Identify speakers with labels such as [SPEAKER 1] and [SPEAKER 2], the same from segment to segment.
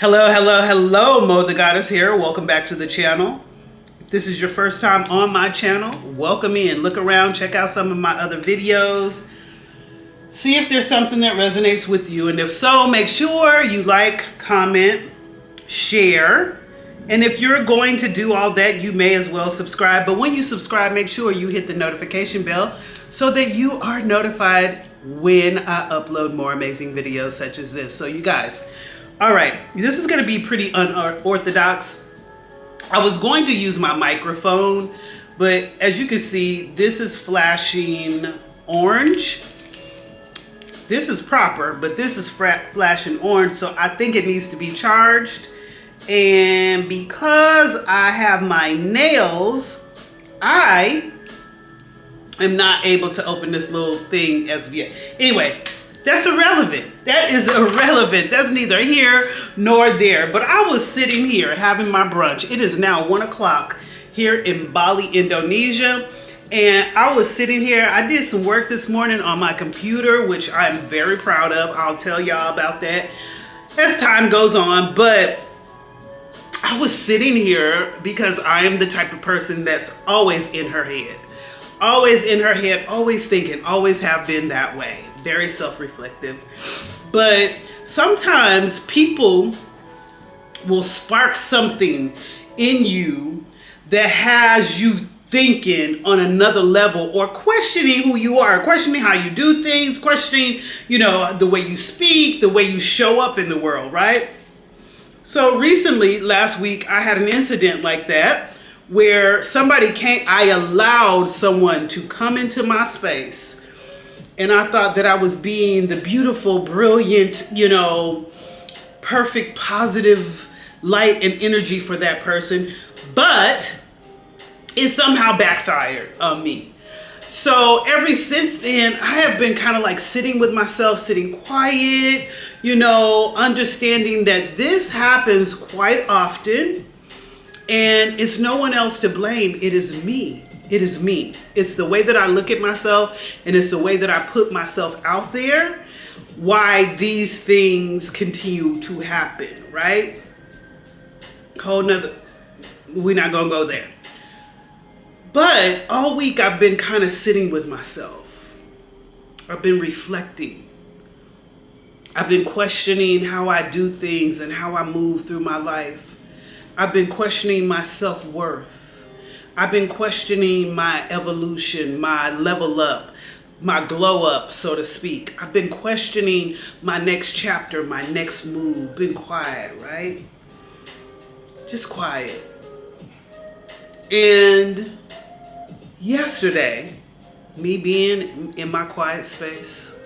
[SPEAKER 1] Hello, Mo the Goddess here. Welcome back to the channel. If this is your first time on my channel, welcome in. Look around, check out some of my other videos. See if there's something that resonates with you. And if so, make sure you like, comment, share. And if you're going to do all that, you may as well subscribe. But when you subscribe, make sure you hit the notification bell so that you are notified when I upload more amazing videos such as this. So you guys, all right, this is gonna be pretty unorthodox. I was going to use my microphone, but as you can see, this is flashing orange. This is proper, but this is flashing orange, so I think it needs to be charged. And because I have my nails, I am not able to open this little thing as of yet. Anyway, that's irrelevant. That is irrelevant. That's neither here nor there. But I was sitting here having my brunch. It is now 1 o'clock here in Bali, Indonesia. And I was sitting here. I did some work this morning on my computer, which I'm very proud of. I'll tell y'all about that as time goes on. But I was sitting here because I am the type of person that's always in her head. Always in her head, always thinking, always have been that way. Very self-reflective. But sometimes people will spark something in you that has you thinking on another level, or questioning who you are, questioning how you do things, questioning, the way you speak, the way you show up in the world, right? So recently, last week, I had an incident like that where I allowed someone to come into my space, and I thought that I was being the beautiful, brilliant, perfect, positive light and energy for that person, but it somehow backfired on me. So ever since then, I have been kind of like sitting with myself, sitting quiet, understanding that this happens quite often. And it's no one else to blame. It is me. It is me. It's the way that I look at myself, and it's the way that I put myself out there, why these things continue to happen, right? We're not gonna go there. But all week I've been kind of sitting with myself. I've been reflecting. I've been questioning how I do things and how I move through my life. I've been questioning my self-worth. I've been questioning my evolution, my level up, my glow up, so to speak. I've been questioning my next chapter, my next move. Been quiet, right? Just quiet. And yesterday, me being in my quiet space,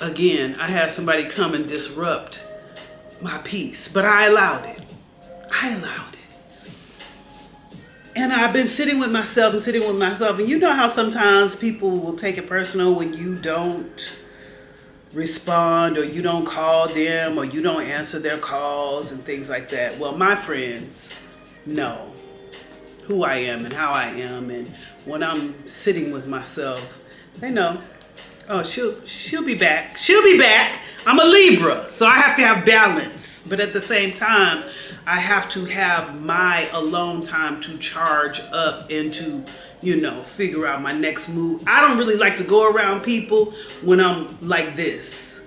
[SPEAKER 1] again, I had somebody come and disrupt my peace, but I allowed it. And I've been sitting with myself, and you know how sometimes people will take it personal when you don't respond, or you don't call them, or you don't answer their calls and things like that. Well, my friends know who I am and how I am, and when I'm sitting with myself, they know, oh, she'll be back. She'll be back. I'm a Libra, so I have to have balance. But at the same time, I have to have my alone time to charge up and to, figure out my next move. I don't really like to go around people when I'm like this.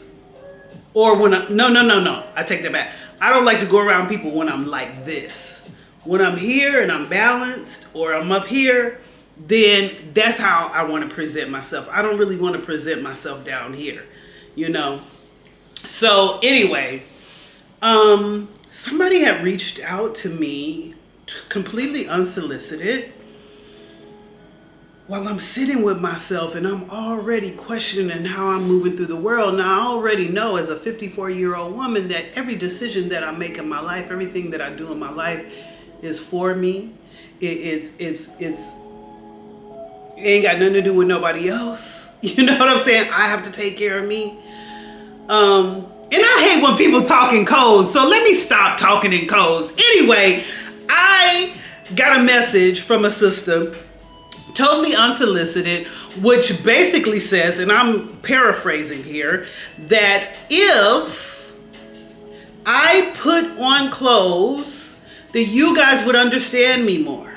[SPEAKER 1] Or when no, I take that back. I don't like to go around people when I'm like this. When I'm here and I'm balanced, or I'm up here, then that's how I want to present myself. I don't really want to present myself down here, So anyway, somebody had reached out to me completely unsolicited while I'm sitting with myself, and I'm already questioning how I'm moving through the world. Now, I already know as a 54-year-old woman that every decision that I make in my life, everything that I do in my life is for me. It ain't got nothing to do with nobody else. You know what I'm saying? I have to take care of me. And I hate when people talk in codes, so let me stop talking in codes. Anyway, I got a message from a sister, totally unsolicited, which basically says, and I'm paraphrasing here, that if put on clothes, that you guys would understand me more,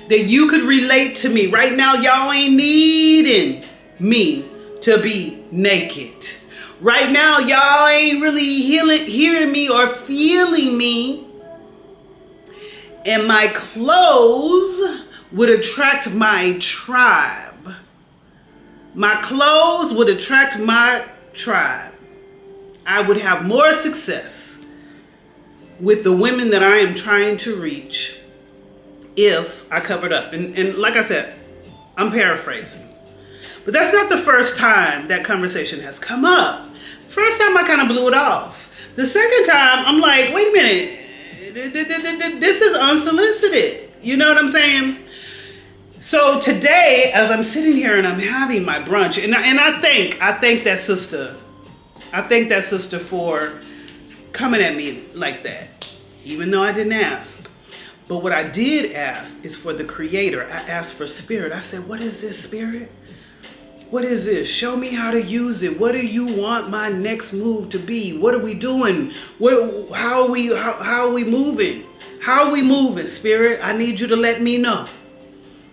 [SPEAKER 1] that you could relate to me. Right now, y'all ain't needing me to be naked. Right now, y'all ain't really hearing me or feeling me. And my clothes would attract my tribe. My clothes would attract my tribe. I would have more success with the women that I am trying to reach if I covered up. And like I said, I'm paraphrasing. But that's not the first time that conversation has come up. First time I kind of blew it off. The second time, I'm like, wait a minute. This is unsolicited. You know what I'm saying? So today, as I'm sitting here and I'm having my brunch, and I thank that sister. I thank that sister for coming at me like that, even though I didn't ask. But what I did ask is for the creator. I asked for spirit. I said, what is this, spirit? What is this? Show me how to use it. What do you want my next move to be? What are we doing? How are we moving? How are we moving, spirit? I need you to let me know.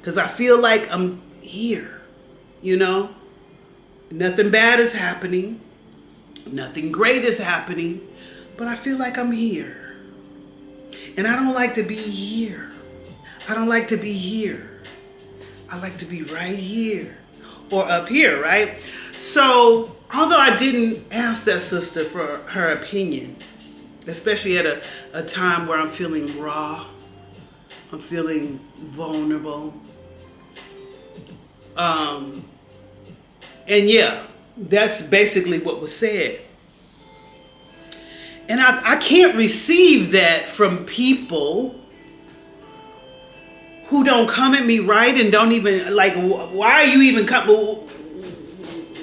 [SPEAKER 1] Because I feel like I'm here, you know? Nothing bad is happening. Nothing great is happening. But I feel like I'm here. And I don't like to be here. I don't like to be here. I like to be right here. Or up here, right? So, although I didn't ask that sister for her opinion, especially at a time where I'm feeling raw, I'm feeling vulnerable, and yeah, that's basically what was said. And I can't receive that from people who don't come at me right and don't even, like, why are you even coming?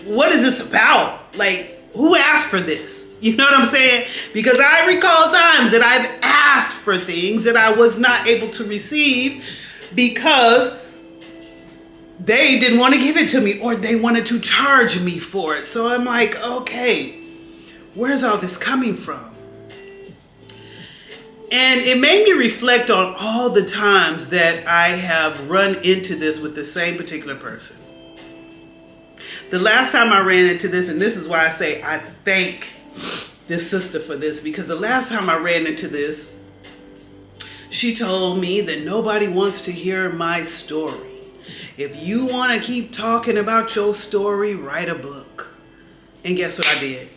[SPEAKER 1] What is this about? Like, who asked for this? You know what I'm saying? Because I recall times that I've asked for things that I was not able to receive because they didn't want to give it to me or they wanted to charge me for it. So I'm like, okay, where's all this coming from? And it made me reflect on all the times that I have run into this with the same particular person. The last time I ran into this, and this is why I say I thank this sister for this, because the last time I ran into this, she told me that nobody wants to hear my story. If you want to keep talking about your story, write a book. And guess what I did?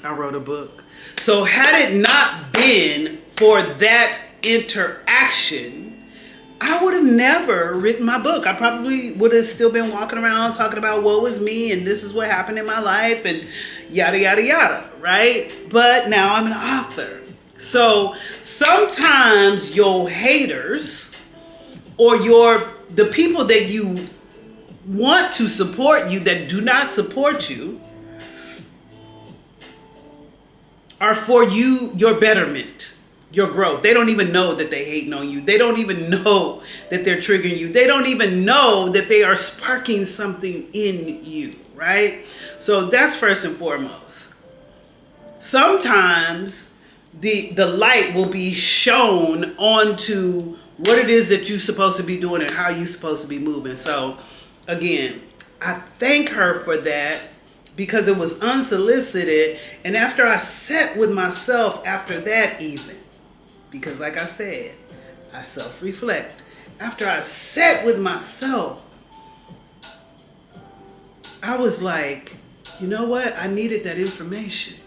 [SPEAKER 1] I wrote a book. So had it not been for that interaction, I would have never written my book. I probably would have still been walking around talking about woe is me and this is what happened in my life and yada, yada, yada, right? But now I'm an author. So sometimes your haters or the people that you want to support you that do not support you are for you, your betterment, your growth. They don't even know that they hating on you. They don't even know that they're triggering you. They don't even know that they are sparking something in you, right? So that's first and foremost. Sometimes the light will be shown onto what it is that you're supposed to be doing and how you're supposed to be moving. So again, I thank her for that, because it was unsolicited. And after I sat with myself after that even, because like I said, I self-reflect. After I sat with myself, I was like, you know what? I needed that information.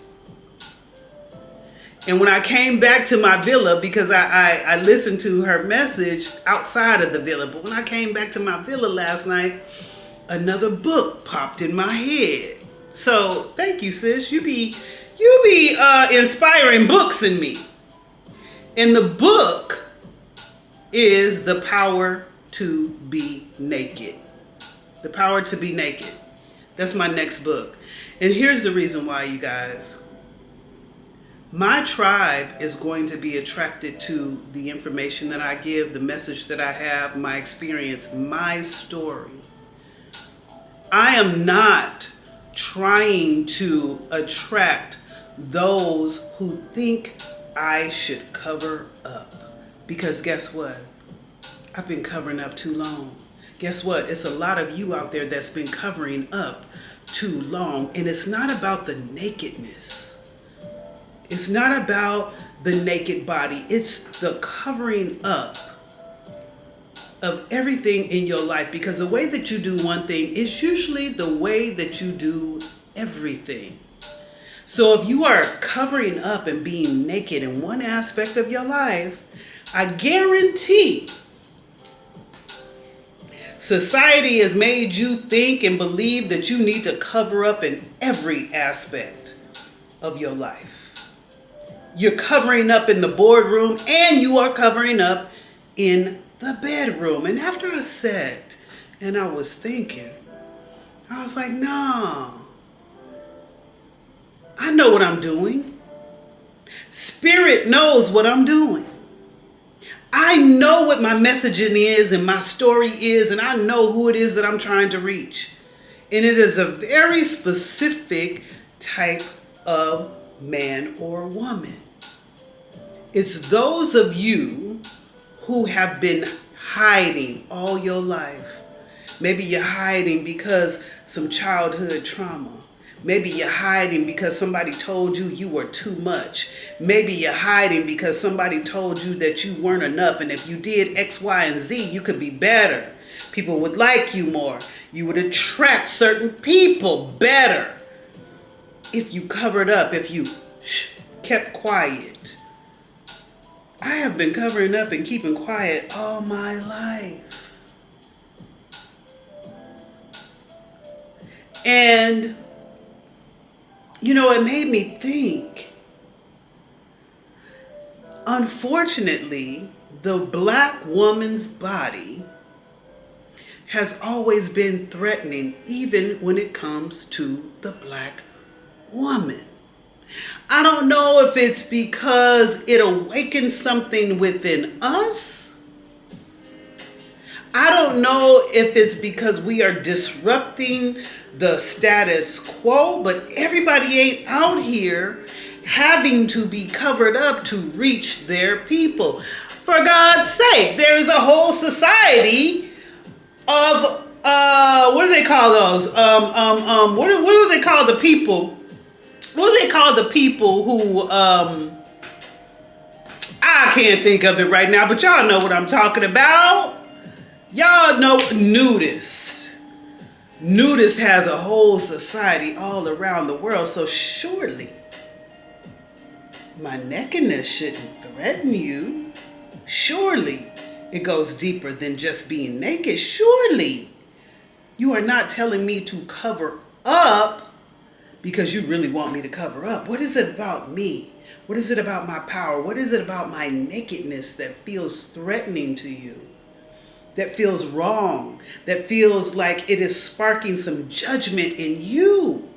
[SPEAKER 1] And when I came back to my villa, because I listened to her message outside of the villa, but when I came back to my villa last night, another book popped in my head. So thank you, sis. You be inspiring books in me. And the book is The Power to Be Naked. The Power to Be Naked. That's my next book. And here's the reason why, you guys. My tribe is going to be attracted to the information that I give, the message that I have, my experience, my story. I am not trying to attract those who think I should cover up. Because guess what? I've been covering up too long. Guess what? It's a lot of you out there that's been covering up too long. And it's not about the nakedness. It's not about the naked body. It's the covering up of everything in your life. Because the way that you do one thing is usually the way that you do everything. So if you are covering up and being naked in one aspect of your life, I guarantee society has made you think and believe that you need to cover up in every aspect of your life. You're covering up in the boardroom and you are covering up in the bedroom. And after I sat and I was thinking, I was like, no. I know what I'm doing. Spirit knows what I'm doing. I know what my messaging is and my story is, and I know who it is that I'm trying to reach. And it is a very specific type of man or woman. It's those of you who have been hiding all your life. Maybe you're hiding because some childhood trauma. Maybe you're hiding because somebody told you you were too much. Maybe you're hiding because somebody told you that you weren't enough. And if you did X, Y, and Z, you could be better. People would like you more. You would attract certain people better if you covered up, if you kept quiet. I have been covering up and keeping quiet all my life. And you know, it made me think. Unfortunately, the black woman's body has always been threatening, even when it comes to the black woman. I don't know if it's because it awakens something within us. I don't know if it's because we are disrupting the status quo, but everybody ain't out here having to be covered up to reach their people. For God's sake, there is a whole society of what do they call those? What do they call the people? What do they call the people who I can't think of it right now, but y'all know what I'm talking about. Y'all know nudists. Nudist has a whole society all around the world, so surely my nakedness shouldn't threaten you. Surely it goes deeper than just being naked. Surely you are not telling me to cover up because you really want me to cover up. What is it about me? What is it about my power? What is it about my nakedness that feels threatening to you? That feels wrong, that feels like it is sparking some judgment in you.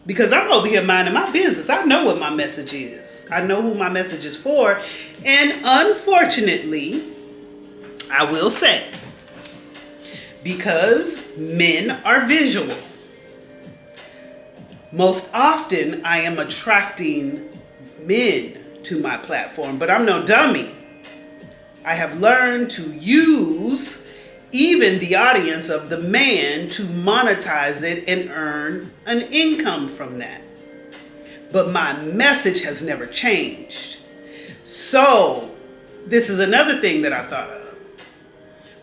[SPEAKER 1] Because I'm over here minding my business. I know what my message is. I know who my message is for. And unfortunately, I will say, because men are visual, most often I am attracting men to my platform, but I'm no dummy. I have learned to use even the audience of the man to monetize it and earn an income from that. But my message has never changed. So this is another thing that I thought of.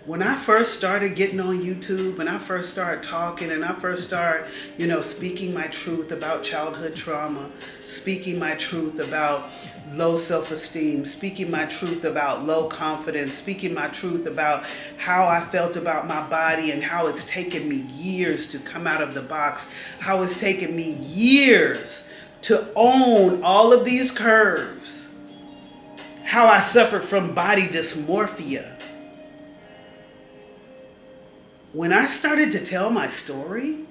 [SPEAKER 1] When I first started getting on YouTube and I first started talking and I first started, speaking my truth about childhood trauma, speaking my truth about low self-esteem, speaking my truth about low confidence, speaking my truth about how I felt about my body and how it's taken me years to come out of the box, how it's taken me years to own all of these curves, how I suffered from body dysmorphia. When I started to tell my story,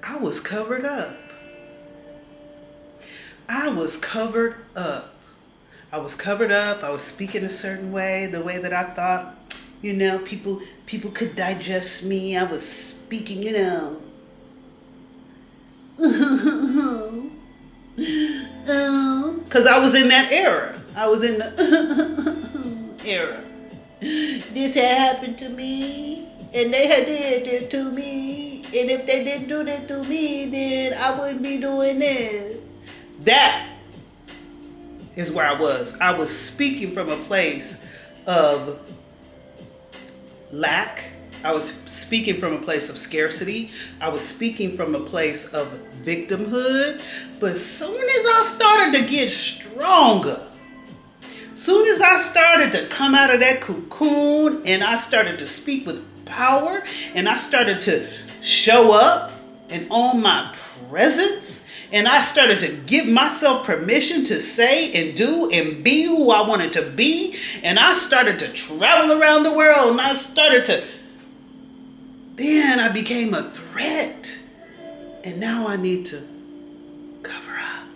[SPEAKER 1] I was covered up. I was covered up. I was covered up. I was speaking a certain way, the way that I thought, people could digest me. I was speaking, Because I was in that era. I was in the era. This had happened to me, and they had did it to me, and if they didn't do that to me, then I wouldn't be doing this. That is where I was. I was speaking from a place of lack. I was speaking from a place of scarcity. I was speaking from a place of victimhood. But soon as I started to get stronger, soon as I started to come out of that cocoon and I started to speak with power and I started to show up and own my presence, and I started to give myself permission to say and do and be who I wanted to be, and I started to travel around the world, and I started to, then I became a threat. And now I need to cover up.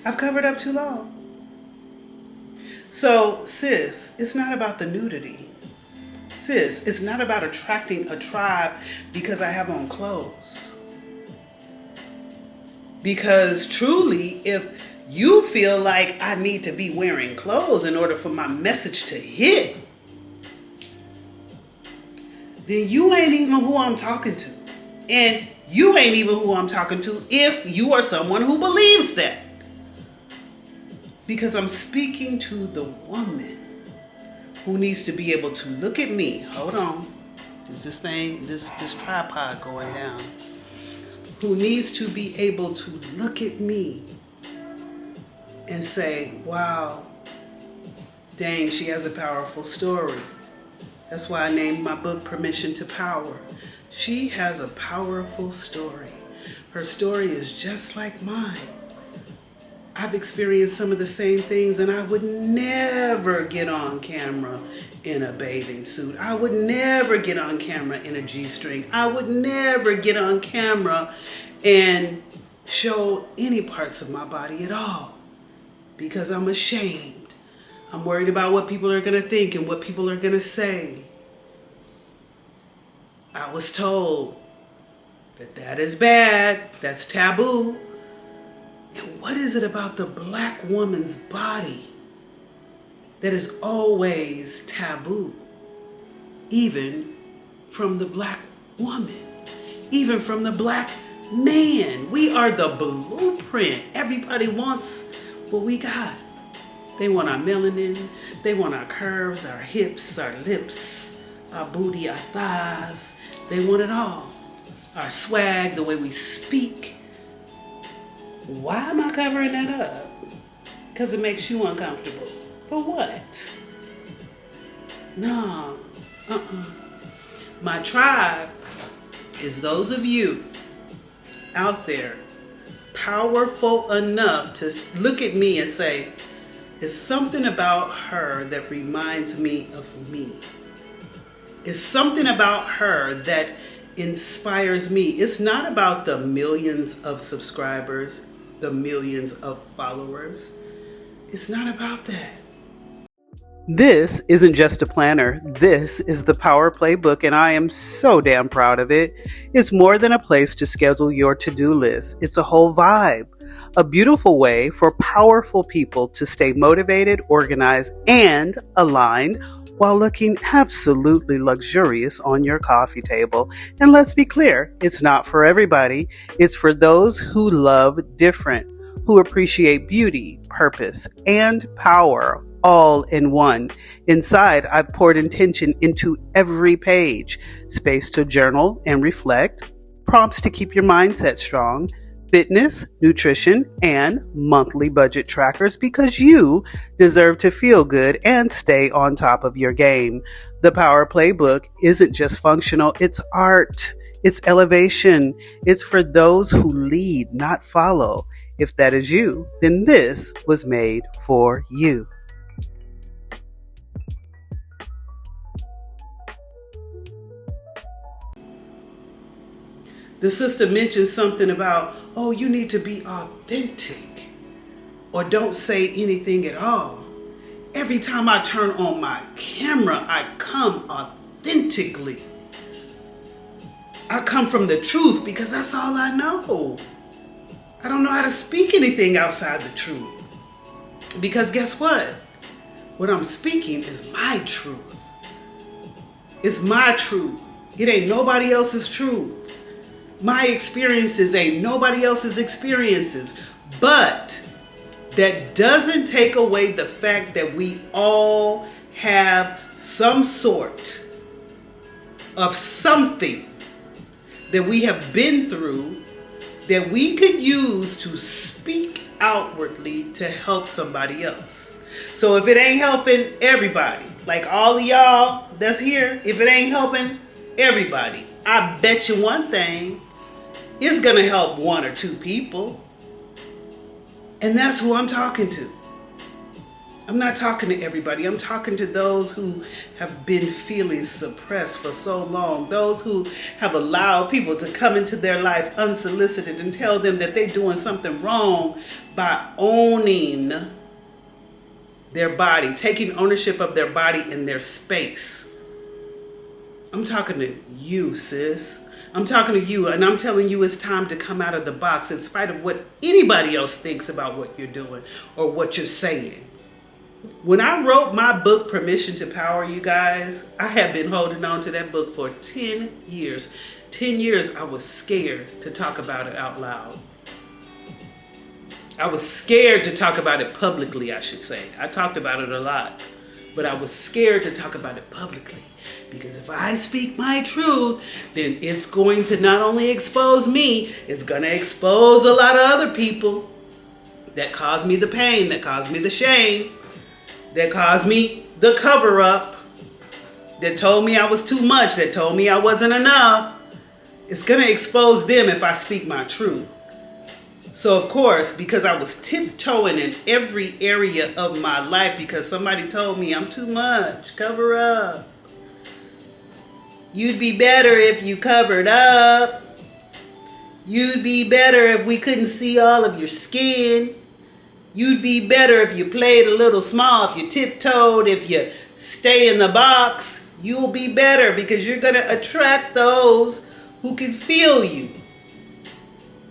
[SPEAKER 1] I've covered up too long. So, sis, it's not about the nudity. Sis, it's not about attracting a tribe because I have on clothes. Because truly, if you feel like I need to be wearing clothes in order for my message to hit, then you ain't even who I'm talking to. And you ain't even who I'm talking to if you are someone who believes that. Because I'm speaking to the woman who needs to be able to look at me. Hold on. Is this tripod going down? Who needs to be able to look at me and say, wow, dang, she has a powerful story. That's why I named my book Permission to Power. She has a powerful story. Her story is just like mine. I've experienced some of the same things, and I would never get on camera in a bathing suit. I would never get on camera in a G-string. I would never get on camera and show any parts of my body at all because I'm ashamed. I'm worried about what people are going to think and what people are going to say. I was told that is bad, that's taboo. And what is it about the black woman's body that is always taboo? Even from the black woman, even from the black man. We are the blueprint. Everybody wants what we got. They want our melanin, they want our curves, our hips, our lips, our booty, our thighs. They want it all. Our swag, the way we speak. Why am I covering that up? Because it makes you uncomfortable. For what? No. My tribe is those of you out there powerful enough to look at me and say, it's something about her that reminds me of me. It's something about her that inspires me. It's not about the millions of subscribers, the millions of followers. It's not about that. This isn't just a planner. This is the Power Playbook, and I am so damn proud of it. It's more than a place to schedule your to-do list. It's a whole vibe, a beautiful way for powerful people to stay motivated, organized, and aligned while looking absolutely luxurious on your coffee table. And let's be clear, it's not for everybody. It's for those who love different, who appreciate beauty, purpose, and power all in one. Inside, I've poured intention into every page, space to journal and reflect, prompts to keep your mindset strong, fitness, nutrition, and monthly budget trackers because you deserve to feel good and stay on top of your game. The Power Playbook isn't just functional, it's art, it's elevation, it's for those who lead, not follow. If that is you, then this was made for you. The sister mentioned something about, oh, you need to be authentic or don't say anything at all. Every time I turn on my camera, I come authentically. I come from the truth because that's all I know. I don't know how to speak anything outside the truth. Because guess what? What I'm speaking is my truth. It's my truth. It ain't nobody else's truth. My experiences ain't nobody else's experiences. But that doesn't take away the fact that we all have some sort of something that we have been through that we could use to speak outwardly to help somebody else. So if it ain't helping everybody, like all of y'all that's here, if it ain't helping everybody, I bet you one thing, it's gonna help one or two people. And that's who I'm talking to. I'm not talking to everybody. I'm talking to those who have been feeling suppressed for so long. Those who have allowed people to come into their life unsolicited and tell them that they're doing something wrong by owning their body, taking ownership of their body and their space. I'm talking to you, sis. I'm talking to you, and I'm telling you it's time to come out of the box in spite of what anybody else thinks about what you're doing or what you're saying. When I wrote my book, Permission to Power, you guys, I have been holding on to that book for 10 years. 10 years I was scared to talk about it out loud. I was scared to talk about it publicly, I should say. I talked about it a lot, but I was scared to talk about it publicly. Because if I speak my truth, then it's going to not only expose me, it's going to expose a lot of other people that caused me the pain, that caused me the shame, that caused me the cover up, that told me I was too much, that told me I wasn't enough. It's going to expose them if I speak my truth. So of course, because I was tiptoeing in every area of my life because somebody told me I'm too much, cover up. You'd be better if you covered up. You'd be better if we couldn't see all of your skin. You'd be better if you played a little small, if you tiptoed, if you stay in the box. You'll be better because you're going to attract those who can feel you.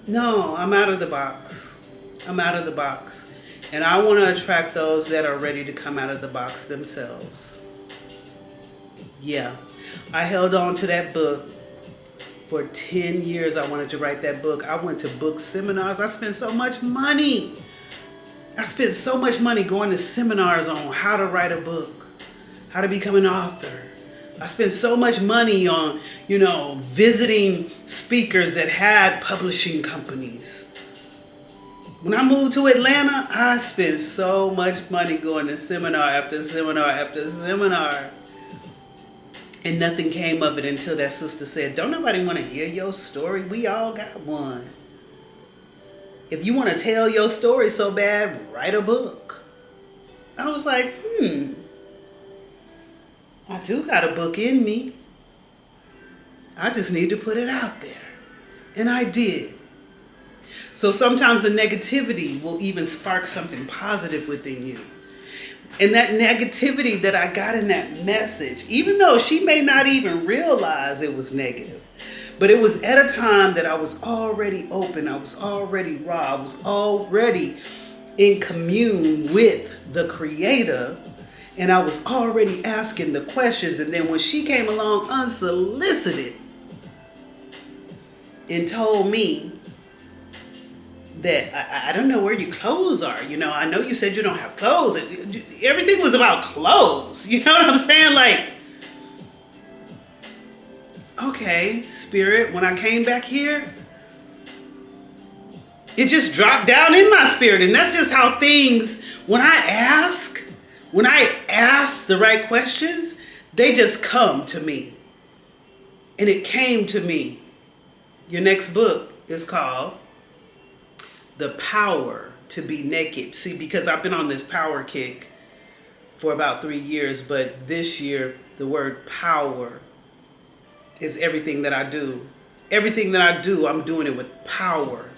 [SPEAKER 1] No, I'm out of the box. I'm out of the box. And I want to attract those that are ready to come out of the box themselves. Yeah. I held on to that book for 10 years. I wanted to write that book. I went to book seminars. I spent so much money. I spent so much money going to seminars on how to write a book, how to become an author. I spent so much money on, visiting speakers that had publishing companies. When I moved to Atlanta, I spent so much money going to seminar after seminar after seminar. And nothing came of it until that sister said, don't nobody want to hear your story? We all got one. If you want to tell your story so bad, write a book. I was like, I do got a book in me. I just need to put it out there. And I did. So sometimes the negativity will even spark something positive within you. And that negativity that I got in that message, even though she may not even realize it was negative, but it was at a time that I was already open, I was already raw, I was already in commune with the Creator, and I was already asking the questions. And then when she came along unsolicited and told me that I don't know where your clothes are. I know you said you don't have clothes. Everything was about clothes. You know what I'm saying? Like, okay, Spirit, when I came back here, it just dropped down in my spirit. And that's just how things, when I ask the right questions, they just come to me. And it came to me. Your next book is called The Power to Be Naked. See, because I've been on this power kick for about 3 years, but this year the word power is everything that I do. Everything that I do, I'm doing it with power.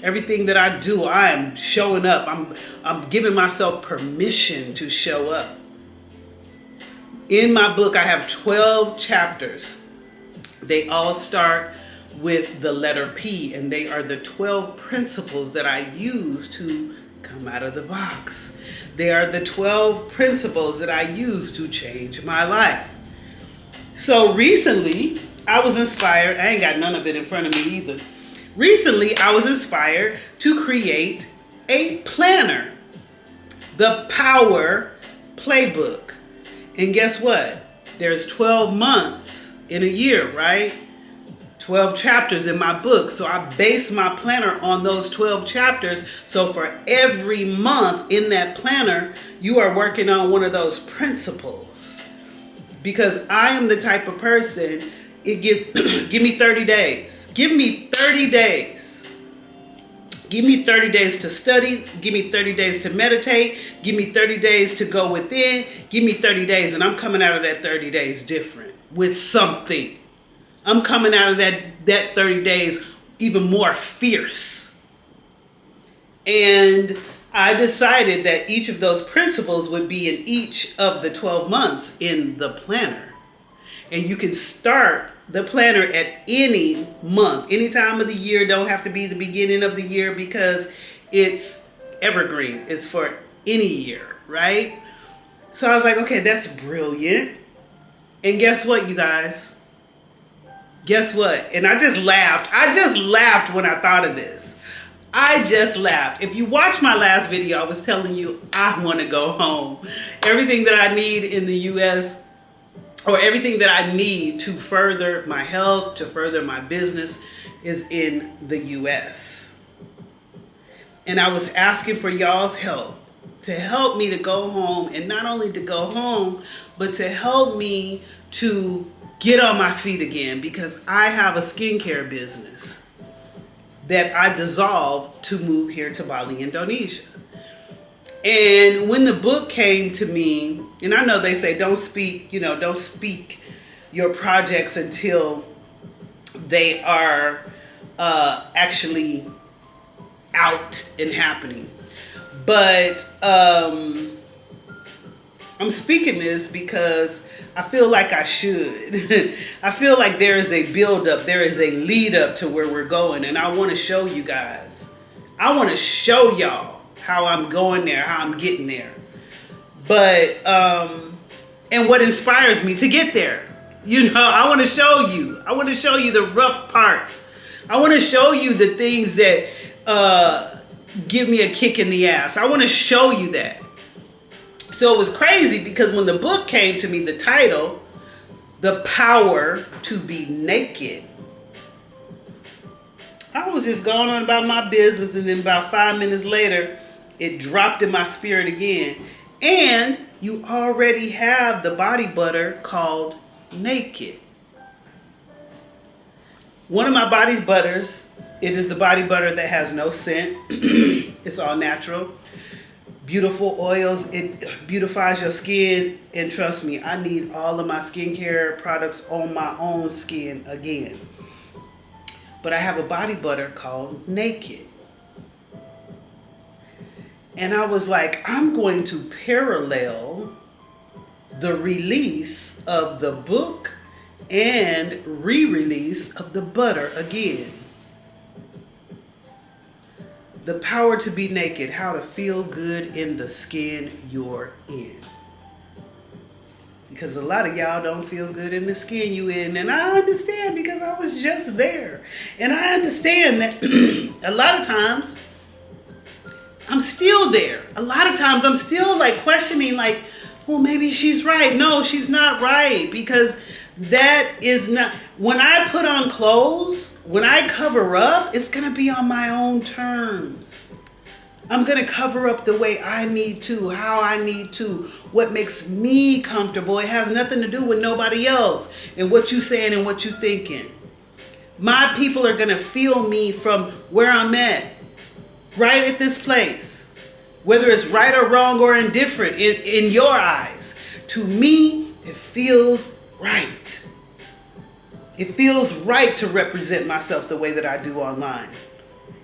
[SPEAKER 1] Everything that I do, I am showing up. I'm giving myself permission to show up. In my book, I have 12 chapters. They all start with the letter P, and they are the 12 principles that I use to come out of the box. They are the 12 principles that I use to change my life. So recently, I was inspired. I ain't got none of it in front of me either. Recently, I was inspired to create a planner, the Power Playbook. And guess what? There's 12 months in a year, right? 12 chapters in my book. So I base my planner on those 12 chapters. So for every month in that planner, you are working on one of those principles. Because I am the type of person, give me 30 days. Give me 30 days. Give me 30 days to study. Give me 30 days to meditate. Give me 30 days to go within. Give me 30 days, and I'm coming out of that 30 days different with something. I'm coming out of that 30 days even more fierce. And I decided that each of those principles would be in each of the 12 months in the planner. And you can start the planner at any month, any time of the year. Don't have to be the beginning of the year because it's evergreen. It's for any year, right? So I was like, okay, that's brilliant. And guess what, you guys? Guess what? And I just laughed. I just laughed when I thought of this. I just laughed. If you watched my last video, I was telling you I want to go home. Everything that I need in the US, or everything that I need to further my health, to further my business, is in the US. And I was asking for y'all's help to help me to go home, and not only to go home, but to help me to get on my feet again, because I have a skincare business that I dissolved to move here to Bali, Indonesia. And when the book came to me, and I know they say don't speak your projects until they are actually out and happening. But I'm speaking this because I feel like I should. I feel like there is a build up, there is a lead up to where we're going. And I want to show you guys. I want to show y'all how I'm going there, how I'm getting there. But, and what inspires me to get there. You know, I want to show you. I want to show you the rough parts. I want to show you the things that give me a kick in the ass. I want to show you that. So it was crazy because when the book came to me, the title, The Power to Be Naked, I was just going on about my business, and then about 5 minutes later, it dropped in my spirit again. And you already have the body butter called Naked. One of my body butters, it is the body butter that has no scent. It's all natural. Beautiful oils. It beautifies your skin. And trust me, I need all of my skincare products on my own skin again. But I have a body butter called Naked. And I was like, I'm going to parallel the release of the book and re-release of the butter again. The Power to Be Naked, how to feel good in the skin you're in. Because a lot of y'all don't feel good in the skin you in. And I understand, because I was just there. And I understand that a lot of times I'm still there. A lot of times I'm still like questioning, like, well, maybe she's right. No, she's not right. Because that is not, when I put on clothes, when I cover up, it's going to be on my own terms. I'm going to cover up the way I need to, how I need to, what makes me comfortable. It has nothing to do with nobody else and what you saying and what you thinking. My people are going to feel me from where I'm at, right at this place. Whether it's right or wrong or indifferent in your eyes. To me, it feels right. It feels right to represent myself the way that I do online.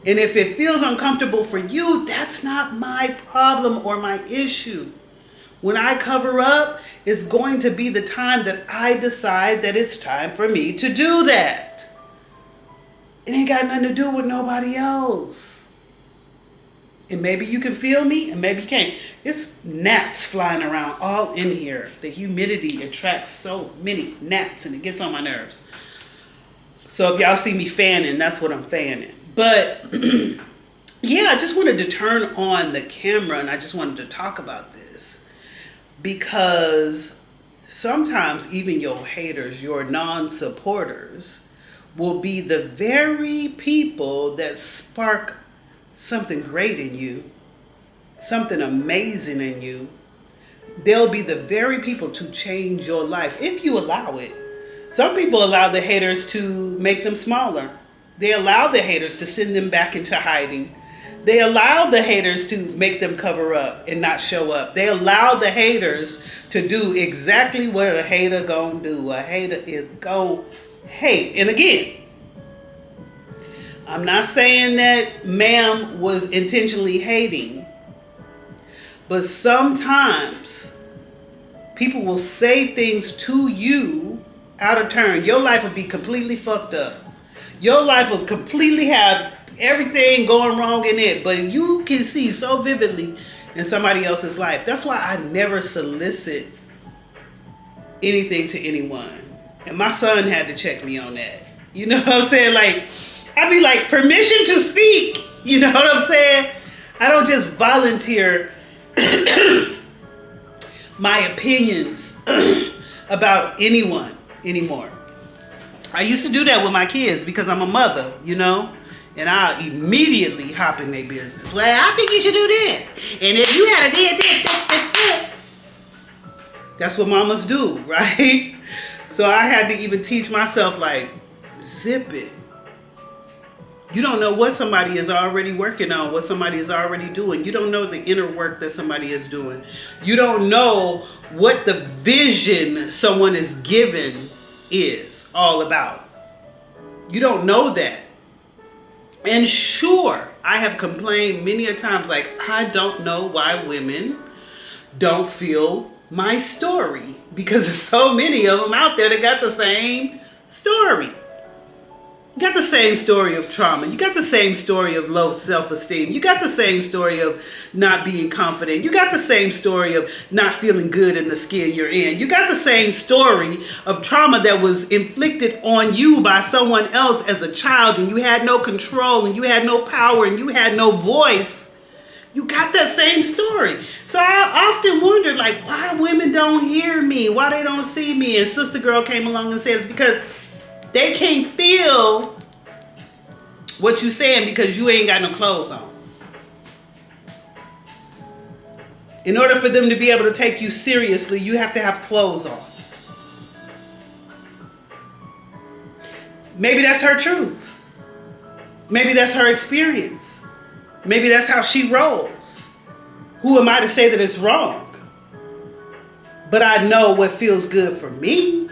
[SPEAKER 1] And if it feels uncomfortable for you, that's not my problem or my issue. When I cover up, it's going to be the time that I decide that it's time for me to do that. It ain't got nothing to do with nobody else. And maybe you can feel me and maybe you can't. It's gnats flying around all in here. The humidity attracts so many gnats and it gets on my nerves. So if y'all see me fanning, that's what I'm fanning. But yeah, I just wanted to turn on the camera and I just wanted to talk about this. Because sometimes even your haters, your non-supporters, will be the very people that spark something great in you, something amazing in you. They'll be the very people to change your life if you allow it. Some people allow the haters to make them smaller. They allow the haters to send them back into hiding. They allow the haters to make them cover up and not show up. They allow the haters to do exactly what a hater gonna do. A hater is gonna hate. And again, I'm not saying that ma'am was intentionally hating, but sometimes people will say things to you out of turn. Your life will be completely fucked up. Your life will completely have everything going wrong in it, but you can see so vividly in somebody else's life. That's why I never solicit anything to anyone. And my son had to check me on that. You know what I'm saying? Like, I'd be like, permission to speak. You know what I'm saying? I don't just volunteer my opinions about anyone anymore. I used to do that with my kids because I'm a mother, you know? And I'll immediately hop in their business. Well, I think you should do this. And if you had a this. That's what mamas do, right? So I had to even teach myself, like, zip it. You don't know what somebody is already working on, what somebody is already doing. You don't know the inner work that somebody is doing. You don't know what the vision someone is given is all about. You don't know that. And sure, I have complained many a times, like, I don't know why women don't feel my story, because there's so many of them out there that got the same story. You got the same story of trauma. You got the same story of low self-esteem. You got the same story of not being confident. You got the same story of not feeling good in the skin you're in. You got the same story of trauma that was inflicted on you by someone else as a child, and you had no control, and you had no power, and you had no voice. You got that same story. So I often wondered, like, why women don't hear me? Why they don't see me? And Sister Girl came along and says, because they can't feel what you're saying because you ain't got no clothes on. In order for them to be able to take you seriously, you have to have clothes on. Maybe that's her truth. Maybe that's her experience. Maybe that's how she rolls. Who am I to say that it's wrong? But I know what feels good for me.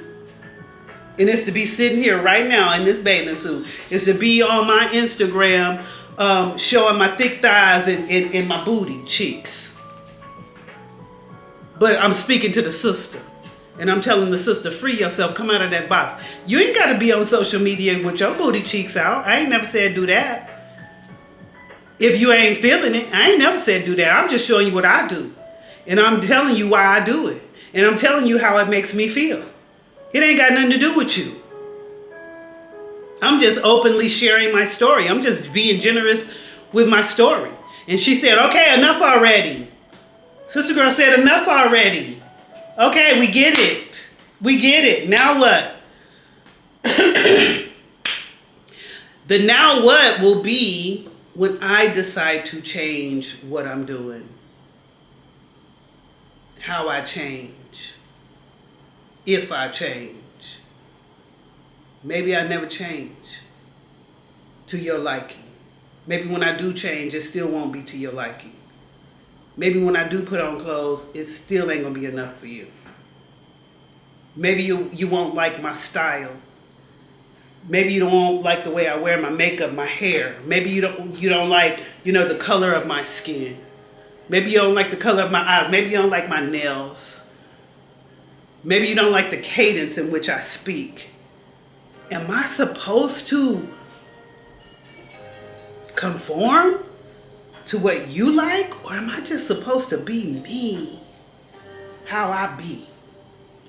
[SPEAKER 1] And it's to be sitting here right now in this bathing suit. It's to be on my Instagram showing my thick thighs and my booty cheeks. But I'm speaking to the sister. And I'm telling the sister, free yourself, come out of that box. You ain't got to be on social media with your booty cheeks out. I ain't never said do that. If you ain't feeling it, I ain't never said do that. I'm just showing you what I do. And I'm telling you why I do it. And I'm telling you how it makes me feel. It ain't got nothing to do with you. I'm just openly sharing my story. I'm just being generous with my story. And she said, okay, enough already. Sister Girl said, enough already. Okay, we get it. We get it. Now what? The now what will be when I decide to change what I'm doing. How I change. If I change. Maybe I never change to your liking. Maybe when I do change, it still won't be to your liking. Maybe when I do put on clothes, it still ain't gonna be enough for you. Maybe you won't like my style. Maybe you don't like the way I wear my makeup, my hair. Maybe you don't like, the color of my skin. Maybe you don't like the color of my eyes. Maybe you don't like my nails. Maybe you don't like the cadence in which I speak. Am I supposed to conform to what you like? Or am I just supposed to be me? How I be,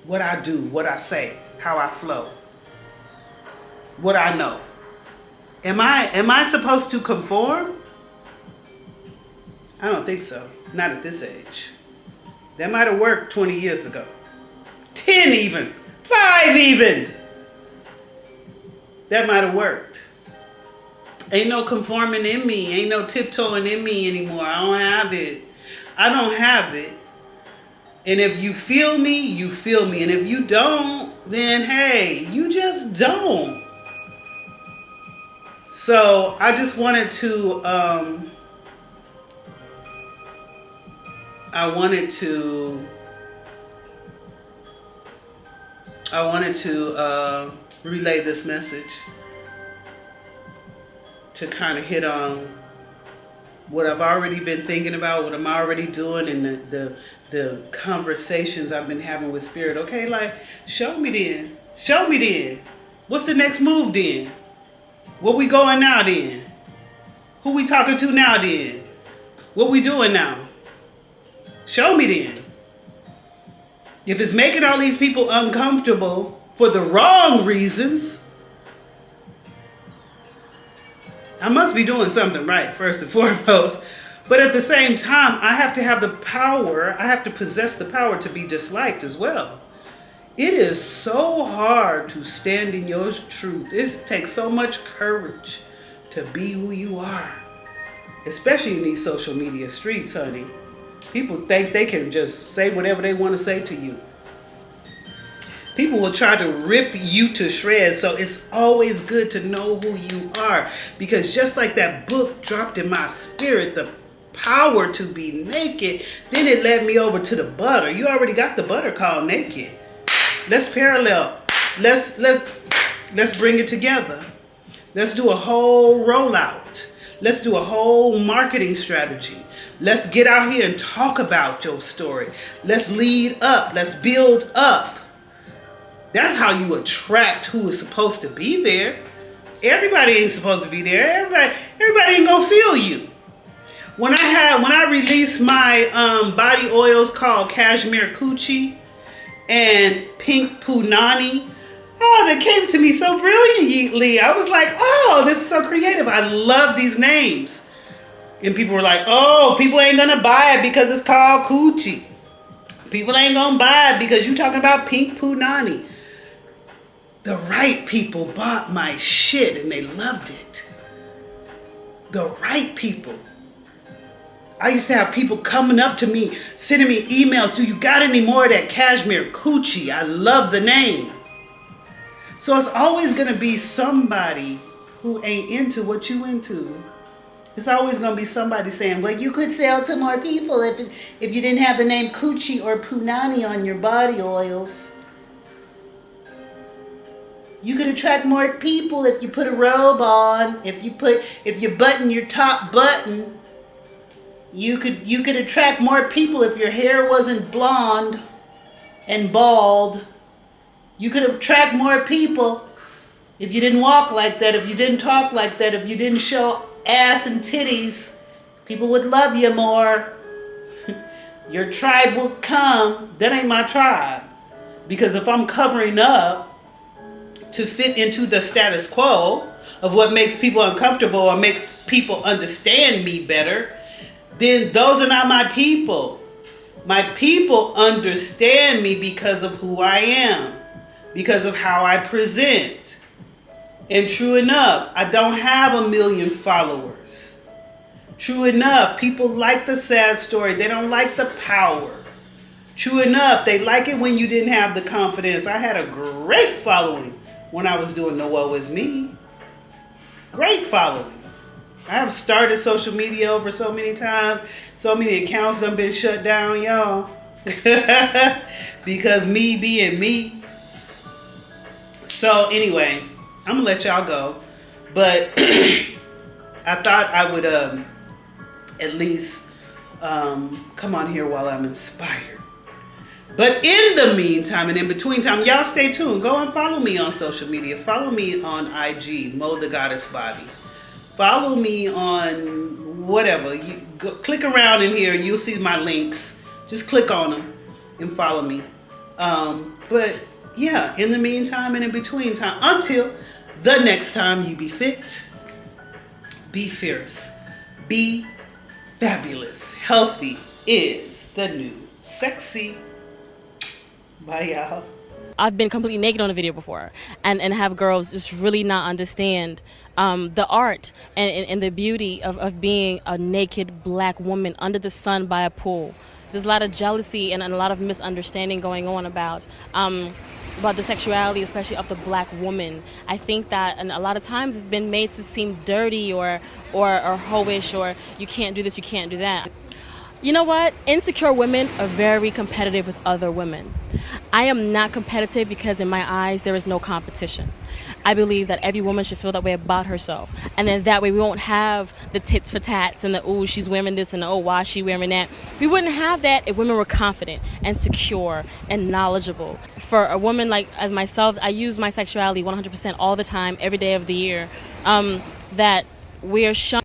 [SPEAKER 1] what I do, what I say, how I flow, what I know. Am I supposed to conform? I don't think so. Not at this age. That might have worked 20 years ago. 10 even. 5 even. That might have worked. Ain't no conforming in me. Ain't no tiptoeing in me anymore. I don't have it. I don't have it. And if you feel me, you feel me. And if you don't, then hey, you just don't. So I just wanted to, I wanted to relay this message to kind of hit on what I've already been thinking about, what I'm already doing, and the conversations I've been having with Spirit. Okay, like, show me then. Show me then. What's the next move then? Where we going now then? Who we talking to now then? What we doing now? Show me then. If it's making all these people uncomfortable for the wrong reasons, I must be doing something right, first and foremost. But at the same time, I have to have the power, I have to possess the power to be disliked as well. It is so hard to stand in your truth. It takes so much courage to be who you are, especially in these social media streets, honey. People think they can just say whatever they want to say to you. People will try to rip you to shreds, so it's always good to know who you are. Because just like that book dropped in my spirit, the power to be naked, then it led me over to the butter. You already got the butter called naked. Let's parallel. Let's bring it together. Let's do a whole rollout. Let's do a whole marketing strategy. Let's get out here and talk about your story. Let's lead up. Let's build up. That's how you attract who is supposed to be there. Everybody ain't supposed to be there. Everybody ain't gonna feel you. When I released my body oils called Cashmere Coochie and Pink Punani, oh, they came to me so brilliantly. I was like, oh, this is so creative. I love these names. And people were like, oh, people ain't gonna buy it because it's called Coochie. People ain't gonna buy it because you talking about Pink Punani. The right people bought my shit and they loved it. The right people. I used to have people coming up to me, sending me emails. Do you got any more of that Cashmere Coochie? I love the name. So it's always going to be somebody who ain't into what you into. It's always going to be somebody saying, well, you could sell to more people if you didn't have the name Coochie or Punani on your body oils. You could attract more people if you put a robe on. If you button your top button, you could attract more people if your hair wasn't blonde and bald. You could attract more people if you didn't walk like that, if you didn't talk like that, if you didn't show ass and titties. People would love you more. Your tribe will come. That ain't my tribe. Because if I'm covering up to fit into the status quo of what makes people uncomfortable or makes people understand me better, then those are not my people. My people understand me because of who I am, because of how I present. And true enough, I don't have 1 million followers. True enough, people like the sad story. They don't like the power. True enough, they like it when you didn't have the confidence. I had a great following when I was doing the Woe Is Me. Great following. I have started social media over so many times. So many accounts done been shut down, y'all. Because me being me. So anyway, I'm gonna let y'all go. But I thought I would at least come on here while I'm inspired. But in the meantime and in between time, y'all stay tuned. Go and follow me on social media. Follow me on IG, mothegoddess Bali. Follow me on whatever. You go, click around in here and you'll see my links. Just click on them and follow me. But yeah, in the meantime and in between time, until the next time you be fit, be fierce, be fabulous. Healthy is the new sexy. Bye, y'all.
[SPEAKER 2] I've been completely naked on a video before and have girls just really not understand the art and the beauty of being a naked black woman under the sun by a pool. There's a lot of jealousy and a lot of misunderstanding going on about the sexuality, especially of the black woman. I think that and a lot of times it's been made to seem dirty or hoish, or you can't do this, you can't do that. You know what? Insecure women are very competitive with other women. I am not competitive because in my eyes there is no competition. I believe that every woman should feel that way about herself. And then that way we won't have the tits for tats and the, oh, she's wearing this and the, oh, why is she wearing that. We wouldn't have that if women were confident and secure and knowledgeable. For a woman like as myself, I use my sexuality 100% all the time, every day of the year, that we're shunned.